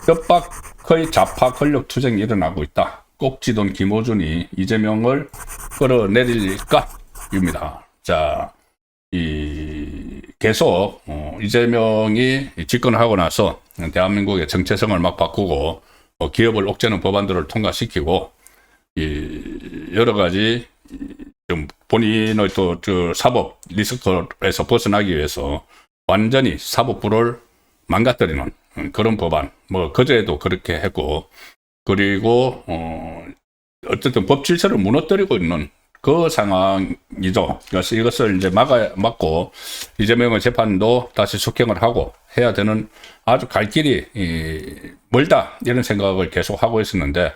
뜻밖의 좌파 권력 투쟁이 일어나고 있다. 꼭지돈 김어준이 이재명을 끌어내릴까? 입니다. 자, 계속 이재명이 집권을 하고 나서 대한민국의 정체성을 막 바꾸고 기업을 옥죄는 법안들을 통과시키고 여러 가지 좀 본인의 또 사법 리스크에서 벗어나기 위해서 완전히 사법부를 망가뜨리는 그런 법안, 뭐 그제도 그렇게 했고, 그리고 어쨌든 법 질서를 무너뜨리고 있는 그 상황이죠. 그래서 이것을 이제 막고 이재명의 재판도 다시 속행을 하고 해야 되는 아주 갈 길이 멀다 이런 생각을 계속 하고 있었는데,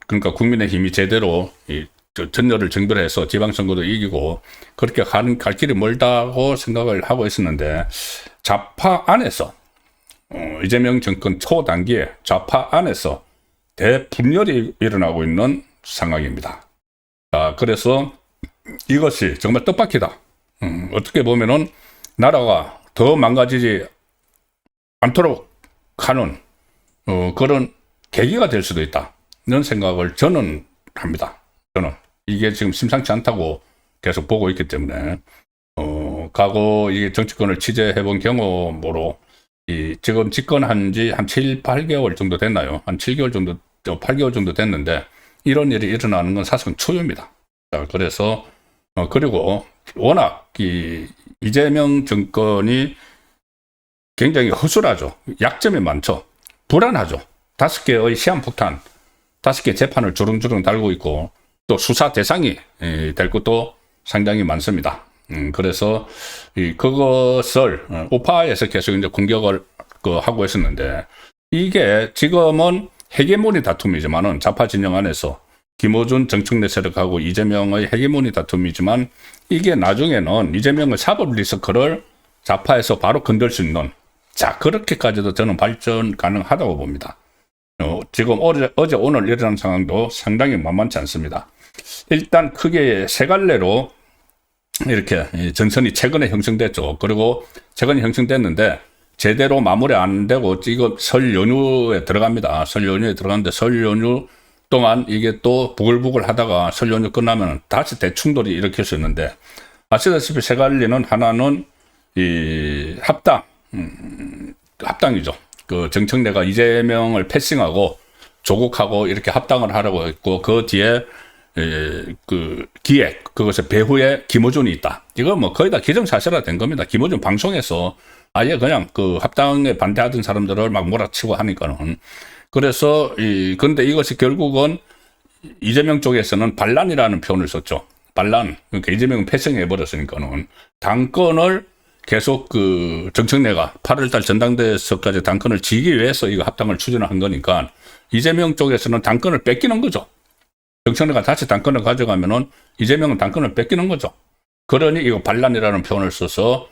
그러니까 국민의힘이 제대로 전열을 정별해서 지방선거도 이기고 그렇게 갈 길이 멀다고 생각을 하고 있었는데, 좌파 안에서 이재명 정권 초단기에 좌파 안에서 대분열이 일어나고 있는 상황입니다. 자, 그래서 이것이 정말 뜻밖이다. 어떻게 보면은 나라가 더 망가지지 않도록 하는 그런 계기가 될 수도 있다. 이런 생각을 저는 합니다. 저는 이게 지금 심상치 않다고 계속 보고 있기 때문에 과거 이 정치권을 취재해본 경험으로 지금 집권한 지 한 7, 8개월 정도 됐나요? 한 7개월 정도, 8개월 정도 됐는데 이런 일이 일어나는 건 사실은 초유입니다. 자, 그래서 그리고 워낙 이재명 정권이 굉장히 허술하죠. 약점이 많죠. 불안하죠. 5개의 시한폭탄, 5개 재판을 주렁주렁 달고 있고 또 수사 대상이 될 것도 상당히 많습니다. 그래서 그것을 우파에서 계속 이제 공격을 하고 있었는데, 이게 지금은 헤게모니 다툼이지만은 좌파 진영 안에서 김어준 정청래 세력하고 이재명의 헤게모니 다툼이지만, 이게 나중에는 이재명의 사법 리스크를 좌파에서 바로 건들 수 있는, 자, 그렇게까지도 저는 발전 가능하다고 봅니다. 지금 어제 오늘 일어난 상황도 상당히 만만치 않습니다. 일단 크게 세 갈래로 이렇게 전선이 최근에 형성됐죠. 그리고 최근에 형성됐는데 제대로 마무리 안 되고 지금 설 연휴에 들어갑니다. 설 연휴에 들어갔는데 설 연휴 동안 이게 또 부글부글 하다가 설 연휴 끝나면 다시 대충돌이 일으킬 수 있는데, 아시다시피 세 갈래는 하나는 합당이죠. 그 정청래가 이재명을 패싱하고 조국하고 이렇게 합당을 하라고 했고, 그 뒤에 그 기획, 그것의 배후에 김어준이 있다. 이거 뭐 거의 다 기정사실화 된 겁니다. 김어준 방송에서 아예 그냥 그 합당에 반대하던 사람들을 막 몰아치고 하니까는. 그래서 근데 이것이 결국은 이재명 쪽에서는 반란이라는 표현을 썼죠. 반란. 그러니까 이재명은 패싱해 버렸으니까는 당권을 계속 그 정청래가 8월달 전당대회에서까지 당권을 지기 위해서 이거 합당을 추진을 한 거니까, 이재명 쪽에서는 당권을 뺏기는 거죠. 정청래가 다시 당권을 가져가면은 이재명은 당권을 뺏기는 거죠. 그러니 이거 반란이라는 표현을 써서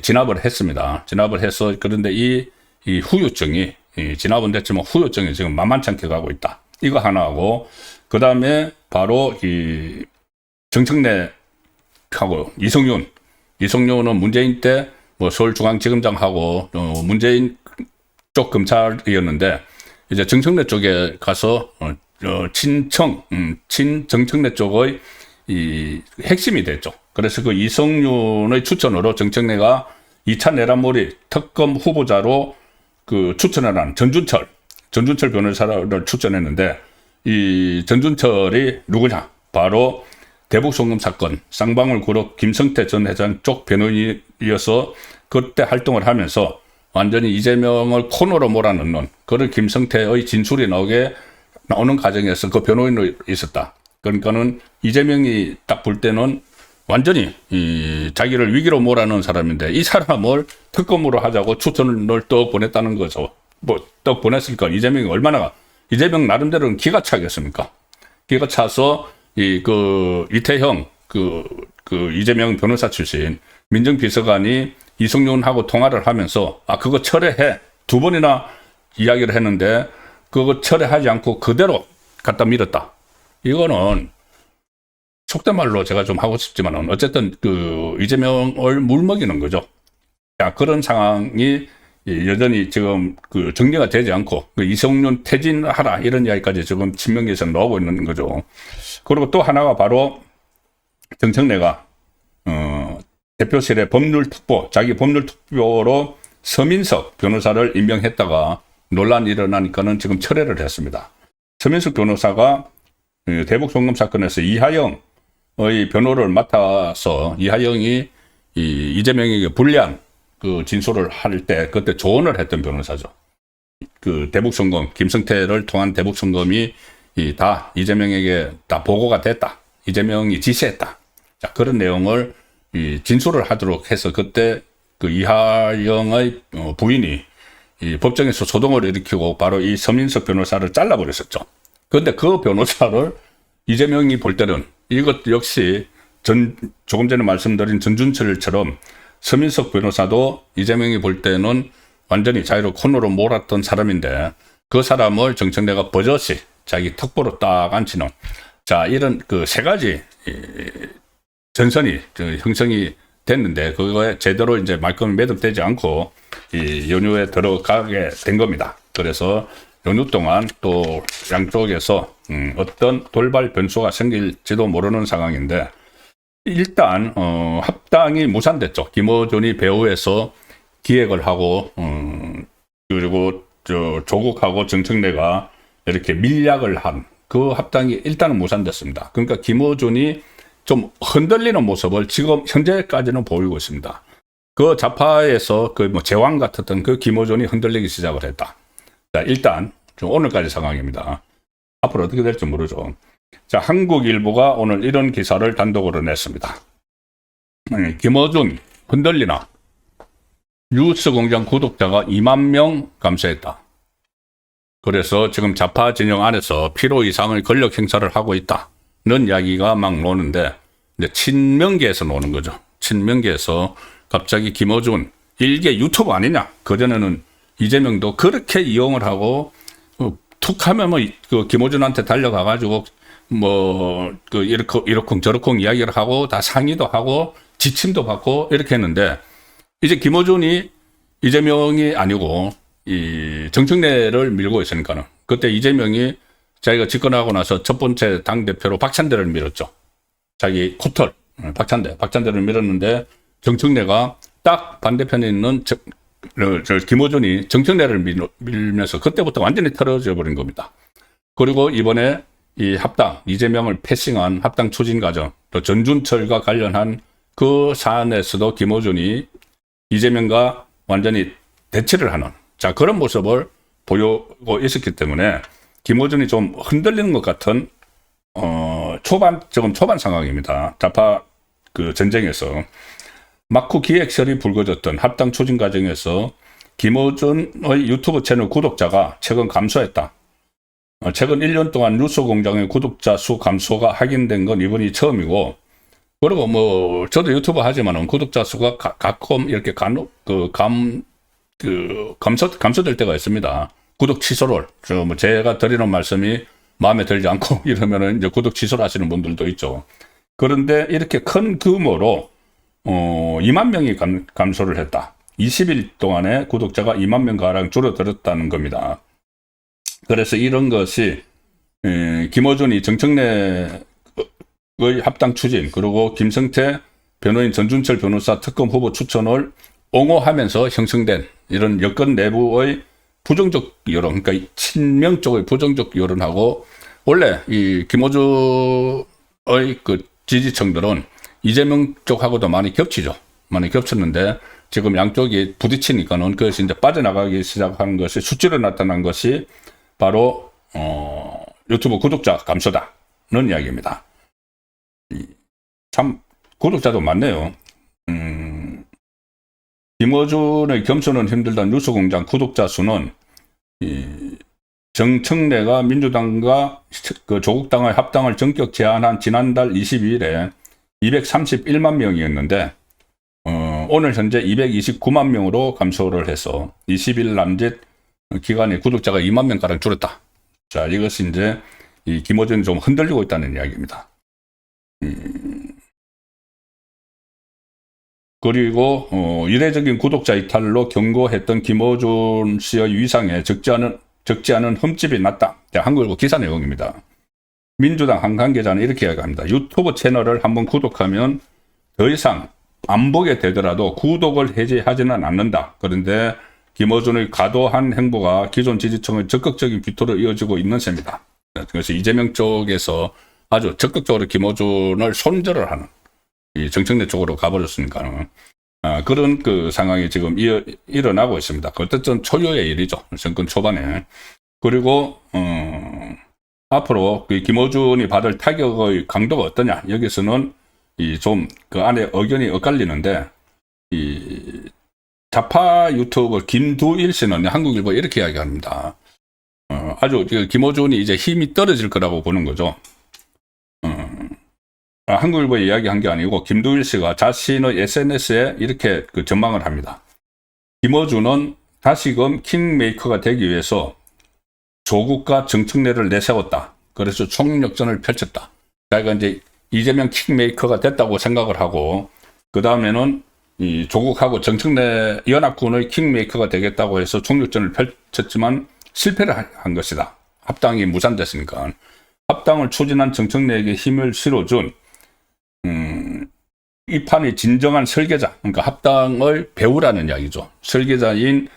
진압을 했습니다. 진압을 해서, 그런데 이 후유증이, 진압은 됐지만 후유증이 지금 만만치 않게 가고 있다. 이거 하나하고, 그 다음에 바로 이 정청래하고 이성윤은 문재인 때 뭐 서울중앙지검장하고 문재인 쪽 검찰이었는데, 이제 정청래 쪽에 가서 친정청래 쪽의 핵심이 됐죠. 그래서 그 이성윤의 추천으로 정청래가 2차 내란몰이 특검 후보자로 그 추천을 한 전준철 변호사를 추천했는데, 이 전준철이 누구냐? 바로 대북송금 사건 쌍방울 그룹 김성태 전 회장 쪽 변호인이어서 그때 활동을 하면서 완전히 이재명을 코너로 몰아넣는, 그런 김성태의 진술이 나오는 과정에서 그 변호인으로 있었다. 그러니까는 이재명이 딱 볼 때는 완전히 자기를 위기로 몰아넣은 사람인데, 이 사람을 특검으로 하자고 추천을 떡 보냈다는 거죠. 뭐 떡 보냈으니까 이재명 나름대로는 기가 차겠습니까? 기가 차서 이태형 이재명 변호사 출신 민정비서관이 이성윤하고 통화를 하면서 그거 철회해, 2번이나 이야기를 했는데 그거 철회하지 않고 그대로 갖다 밀었다. 이거는 속된 말로 제가 좀 하고 싶지만은 어쨌든 그 이재명을 물먹이는 거죠. 자, 그런 상황이 여전히 지금 그 정리가 되지 않고 그 이성윤 퇴진하라 이런 이야기까지 지금 친명계에서 나오고 있는 거죠. 그리고 또 하나가 바로 정청래가 대표실에 법률특보, 자기 법률특보로 서민석 변호사를 임명했다가 논란이 일어나니까는 지금 철회를 했습니다. 서민석 변호사가 대북 송금 사건에서 이하영의 변호를 맡아서 이하영이 이재명에게 불리한 그 진술을 할 때 그때 조언을 했던 변호사죠. 그 대북 송금, 김성태를 통한 대북 송금이 다 이재명에게 다 보고가 됐다. 이재명이 지시했다. 자, 그런 내용을 진술을 하도록 해서 그때 그 이하영의 부인이 법정에서 소동을 일으키고 바로 이 서민석 변호사를 잘라버렸었죠. 그런데 그 변호사를 이재명이 볼 때는 이것 역시 조금 전에 말씀드린 전준철처럼 서민석 변호사도 이재명이 볼 때는 완전히 자기를 코너로 몰았던 사람인데 그 사람을 정청래가 버젓이 자기 특보로 딱 앉히는, 자, 이런 그 세 가지 전선이 형성이 됐는데 그거에 제대로 이제 말끔히 매듭되지 않고 이 연휴에 들어가게 된 겁니다. 그래서 연휴 동안 또 양쪽에서 어떤 돌발 변수가 생길지도 모르는 상황인데 일단 합당이 무산됐죠. 김어준이 배후에서 기획을 하고 그리고 조국하고 정청래가 이렇게 밀약을 한 그 합당이 일단은 무산됐습니다. 그러니까 김어준이 좀 흔들리는 모습을 지금 현재까지는 보이고 있습니다. 그 좌파에서 그 뭐 제왕 같았던 그 김어준이 흔들리기 시작을 했다. 자, 일단 좀 오늘까지 상황입니다. 앞으로 어떻게 될지 모르죠. 자, 한국일보가 오늘 이런 기사를 단독으로 냈습니다. 김어준 흔들리나? 뉴스공장 구독자가 2만 명 감소했다. 그래서 지금 좌파 진영 안에서 필요 이상의 권력 행사를 하고 있다는 이야기가 막 노는데 이제 친명계에서 노는 거죠. 친명계에서 갑자기 김어준 일개 유튜브 아니냐? 그전에는 이재명도 그렇게 이용을 하고 툭 하면 뭐 그 김어준한테 달려가가지고 뭐 그 이러쿵 저러쿵 이야기를 하고 다 상의도 하고 지침도 받고 이렇게 했는데 이제 김어준이 이재명이 아니고 이 정청래를 밀고 있으니까는 그때 이재명이 자기가 집권하고 나서 첫 번째 당대표로 박찬대를 밀었죠. 자기 코털 박찬대를 밀었는데 정청래가 딱 반대편에 있는 김어준이 정청래를 밀면서 그때부터 완전히 틀어져 버린 겁니다. 그리고 이번에 이 합당, 이재명을 패싱한 합당 추진 과정, 또 전준철과 관련한 그 사안에서도 김어준이 이재명과 완전히 대치를 하는, 자, 그런 모습을 보이고 있었기 때문에 김어준이 좀 흔들리는 것 같은 지금 초반 상황입니다. 좌파 그 전쟁에서 막후 기획설이 불거졌던 합당 추진 과정에서 김어준의 유튜브 채널 구독자가 최근 감소했다. 최근 1년 동안 뉴스공장의 구독자 수 감소가 확인된 건 이번이 처음이고, 그리고 뭐 저도 유튜브 하지만은 구독자 수가 가끔 이렇게 감소될 때가 있습니다. 구독 취소를 뭐 제가 드리는 말씀이 마음에 들지 않고 이러면은 이제 구독 취소를 하시는 분들도 있죠. 그런데 이렇게 큰 규모로 2만 명이 감소를 했다. 20일 동안에 구독자가 2만 명 가량 줄어들었다는 겁니다. 그래서 이런 것이 김어준이 정청래의 합당 추진, 그리고 김성태 변호인, 전준철 변호사 특검 후보 추천을 옹호하면서 형성된 이런 여권 내부의 부정적 여론, 그러니까 친명 쪽의 부정적 여론하고, 원래 이 김어준의 그 지지층들은 이재명 쪽하고도 많이 겹치죠. 많이 겹쳤는데 지금 양쪽이 부딪히니까는 그것이 이제 빠져나가기 시작한 것이 수치로 나타난 것이 바로 유튜브 구독자 감소다는 이야기입니다. 참 구독자도 많네요. 김어준의 겸손은 힘들다 뉴스공장 구독자 수는 정청래가 민주당과 그 조국당의 합당을 전격 제안한 지난달 22일에 231만 명이었는데 오늘 현재 229만 명으로 감소를 해서 20일 남짓 기간에 구독자가 2만 명가량 줄었다. 자, 이것이 이제 이 김어준이 좀 흔들리고 있다는 이야기입니다. 그리고 이례적인 구독자 이탈로 경고했던 김어준 씨의 위상에 적지 않은 흠집이 났다. 한국일보 기사 내용입니다. 민주당 한 관계자는 이렇게 이야기합니다. 유튜브 채널을 한번 구독하면 더 이상 안 보게 되더라도 구독을 해제하지는 않는다. 그런데 김어준의 과도한 행보가 기존 지지층의 적극적인 비토로 이어지고 있는 셈이다. 그래서 이재명 쪽에서 아주 적극적으로 김어준을 손절을 하는 이 정청래 쪽으로 가버렸으니까 그런 그 상황이 지금 일어나고 있습니다. 어쨌든 초유의 일이죠. 정권 초반에. 그리고 앞으로 그 김어준이 받을 타격의 강도가 어떠냐? 여기서는 좀 그 안에 의견이 엇갈리는데 좌파 유튜버 김두일 씨는 한국일보 이렇게 이야기합니다. 아주 김어준이 이제 힘이 떨어질 거라고 보는 거죠. 한국일보에 이야기한 게 아니고 김두일 씨가 자신의 SNS에 이렇게 그 전망을 합니다. 김어준은 다시금 킹메이커가 되기 위해서 조국과 정청래를 내세웠다. 그래서 총력전을 펼쳤다. 자기가 이제 이재명 킹메이커가 됐다고 생각을 하고 그 다음에는 이 조국하고 정청래 연합군의 킹메이커가 되겠다고 해서 총력전을 펼쳤지만 실패를 한 것이다. 합당이 무산됐으니까. 합당을 추진한 정청래에게 힘을 실어준 이 판의 진정한 설계자, 그러니까 합당을 배우라는 이야기죠. 설계자인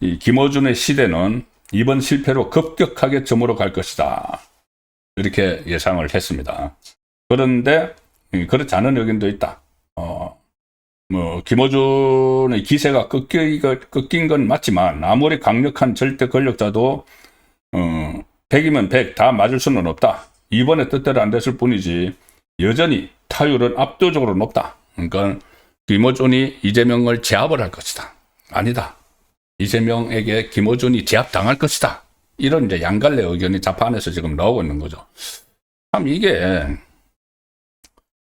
이 김어준의 시대는 이번 실패로 급격하게 저물어 갈 것이다. 이렇게 예상을 했습니다. 그런데 그렇지 않은 의견도 있다. 김어준의 기세가 꺾인 건 맞지만 아무리 강력한 절대 권력자도 100이면 100 다 맞을 수는 없다. 이번에 뜻대로 안 됐을 뿐이지 여전히 타율은 압도적으로 높다. 그러니까 김어준이 이재명을 제압을 할 것이다. 아니다. 이재명에게 김어준이 제압당할 것이다. 이런 이제 양갈래 의견이 좌파 안에서 지금 나오고 있는 거죠. 참 이게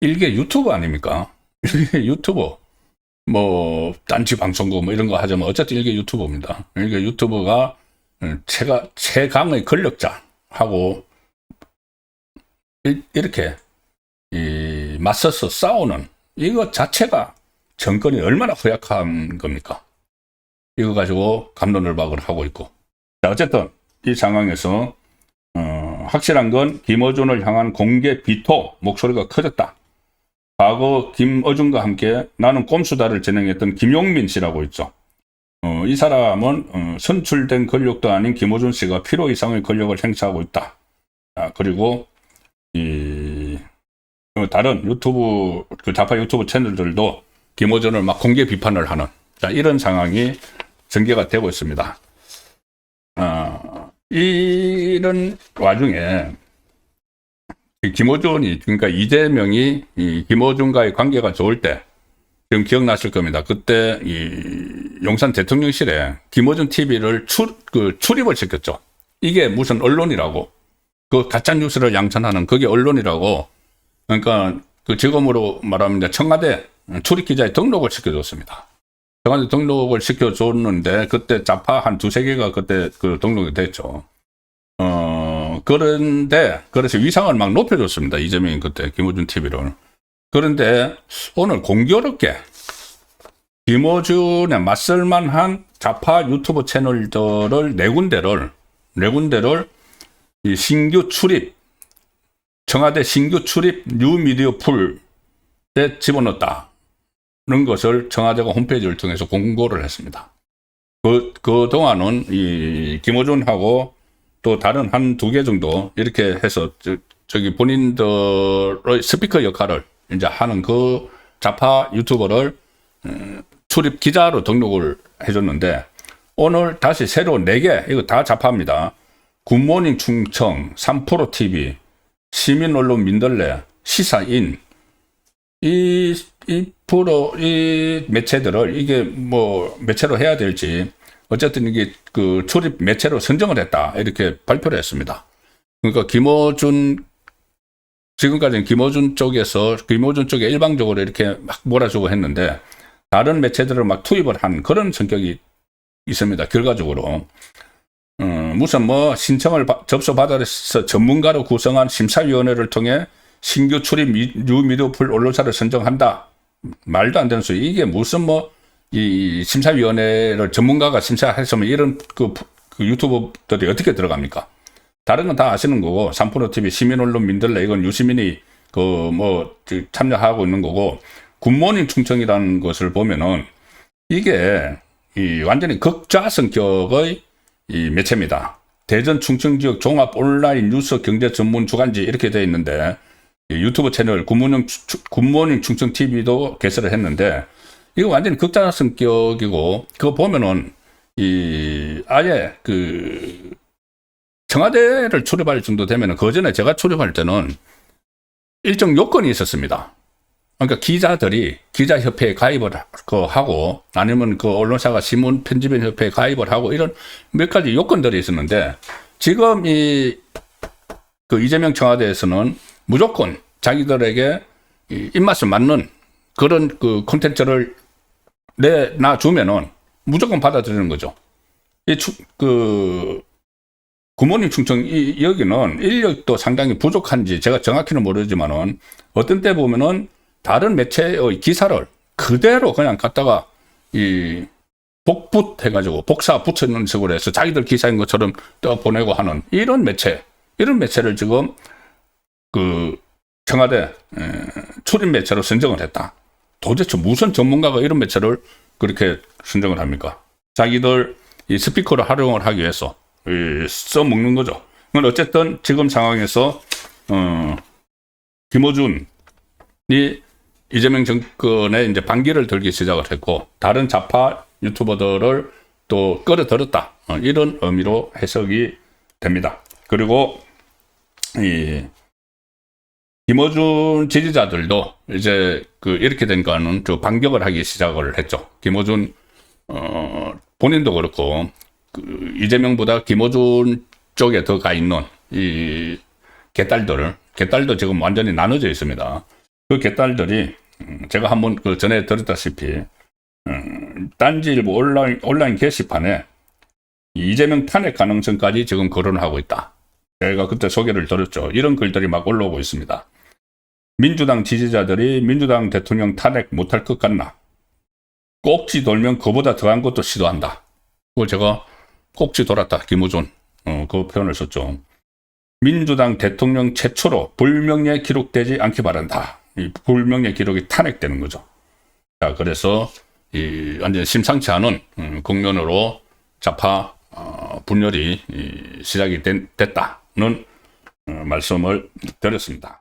일개 유튜브 아닙니까? 일개 유튜버. 뭐 단체 방송국 뭐 이런 거 하자면 어쨌든 일개 유튜버입니다. 일개 유튜버가 최강의 권력자하고 이렇게 맞서서 싸우는 이거 자체가 정권이 얼마나 허약한 겁니까? 이거 가지고 갑론을박을 하고 있고. 자, 어쨌든 이 상황에서 확실한 건 김어준을 향한 공개 비토 목소리가 커졌다. 과거 김어준과 함께 나는 꼼수다를 진행했던 김용민 씨라고 있죠. 이 사람은 선출된 권력도 아닌 김어준 씨가 필요 이상의 권력을 행사하고 있다. 그리고 다른 유튜브 그 좌파 유튜브 채널들도 김어준을 막 공개 비판을 하는 이런 상황이 전개가 되고 있습니다. 이런 와중에 김어준이 그러니까 이재명이 김어준과의 관계가 좋을 때 지금 기억나실 겁니다. 그때 용산 대통령실에 김어준 TV를 출입을 시켰죠. 이게 무슨 언론이라고 그 가짜 뉴스를 양산하는 그게 언론이라고. 그러니까 그 직업으로 말하면 청와대 출입 기자에 등록을 시켜줬습니다. 청와대 등록을 시켜줬는데 그때 좌파 한 두세 개가 그때 그 등록이 됐죠. 그런데 그래서 위상을 막 높여줬습니다. 이재명이 그때 김어준 TV를. 그런데 오늘 공교롭게 김어준에 맞설만한 좌파 유튜브 채널들을 네 군데를 이 신규 출입 청와대 신규 출입 뉴미디어 풀에 집어넣었다는 것을 청와대가 홈페이지를 통해서 공고를 했습니다. 그동안은 이 김어준하고 또 다른 한두 개 정도 이렇게 해서 저기 본인들의 스피커 역할을 이제 하는 그 좌파 유튜버를 출입 기자로 등록을 해줬는데 오늘 다시 새로 4개, 이거 다 좌파입니다. 굿모닝 충청, 3프로TV, 시민언론 민들레, 시사인, 이 매체들을 이게 뭐 매체로 해야 될지 어쨌든 이게 그 출입 매체로 선정을 했다. 이렇게 발표를 했습니다. 그러니까 지금까지는 김어준 쪽에 일방적으로 이렇게 막 몰아주고 했는데 다른 매체들을 막 투입을 한 그런 성격이 있습니다. 결과적으로. 무슨 뭐 신청을 접수받아서 전문가로 구성한 심사위원회를 통해 신규 출입 뉴미디어풀 언론사를 선정한다. 말도 안 되는 소리. 이게 무슨 이 심사위원회를 전문가가 심사했으면 이런 그 유튜버들이 어떻게 들어갑니까? 다른 건 다 아시는 거고, 삼프로TV 시민언론 민들레 이건 유시민이 참여하고 있는 거고, 굿모닝 충청이라는 것을 보면은 이게 완전히 극좌 성격의 이 매체입니다. 대전 충청 지역 종합 온라인 뉴스 경제 전문 주간지 이렇게 되어 있는데, 유튜브 채널 굿모닝 충청 TV도 개설을 했는데, 이거 완전히 극좌 성격이고, 그거 보면은 아예 청와대를 출입할 정도 되면은, 그 전에 제가 출입할 때는 일정 요건이 있었습니다. 그러니까 기자들이 기자협회에 가입을 하고, 아니면 그 언론사가 신문 편집인 협회에 가입을 하고, 이런 몇 가지 요건들이 있었는데, 지금 이재명 청와대에서는 무조건 자기들에게 입맛에 맞는 그런 콘텐츠를 내놔주면은 무조건 받아들이는 거죠. 굿모닝 충청 여기는 인력도 상당히 부족한지 제가 정확히는 모르지만은 어떤 때 보면은 다른 매체의 기사를 그대로 그냥 갖다가 복붙해가지고 복사 붙여놓는 식으로 해서 자기들 기사인 것처럼 떠 보내고 하는 이런 매체를 지금 청와대 출입 매체로 선정을 했다. 도대체 무슨 전문가가 이런 매체를 그렇게 선정을 합니까? 자기들 이 스피커를 활용을 하기 위해서 써먹는 거죠. 어쨌든 지금 상황에서 김어준이 이재명 정권에 이제 반기를 들기 시작을 했고, 다른 좌파 유튜버들을 또 끌어들였다. 이런 의미로 해석이 됩니다. 그리고 김어준 지지자들도 이제 이렇게 되니까는 반격을 하기 시작을 했죠. 김어준 본인도 그렇고 이재명보다 김어준 쪽에 더 가 있는 이 개딸도 지금 완전히 나눠져 있습니다. 그 개딸들이 제가 한번 전에 들었다시피 딴지일보 온라인 게시판에 이재명 탄핵 가능성까지 지금 거론하고 있다. 제가 그때 소개를 드렸죠. 이런 글들이 막 올라오고 있습니다. 민주당 지지자들이 민주당 대통령 탄핵 못할 것 같나? 꼭지 돌면 그보다 더한 것도 시도한다. 그걸 제가 꼭지 돌았다. 김어준 그 표현을 썼죠. 민주당 대통령 최초로 불명예 기록되지 않기 바란다. 이 불명예 기록이 탄핵되는 거죠. 자, 그래서 완전 심상치 않은 국면으로 좌파 분열이 시작이 됐다는 말씀을 드렸습니다.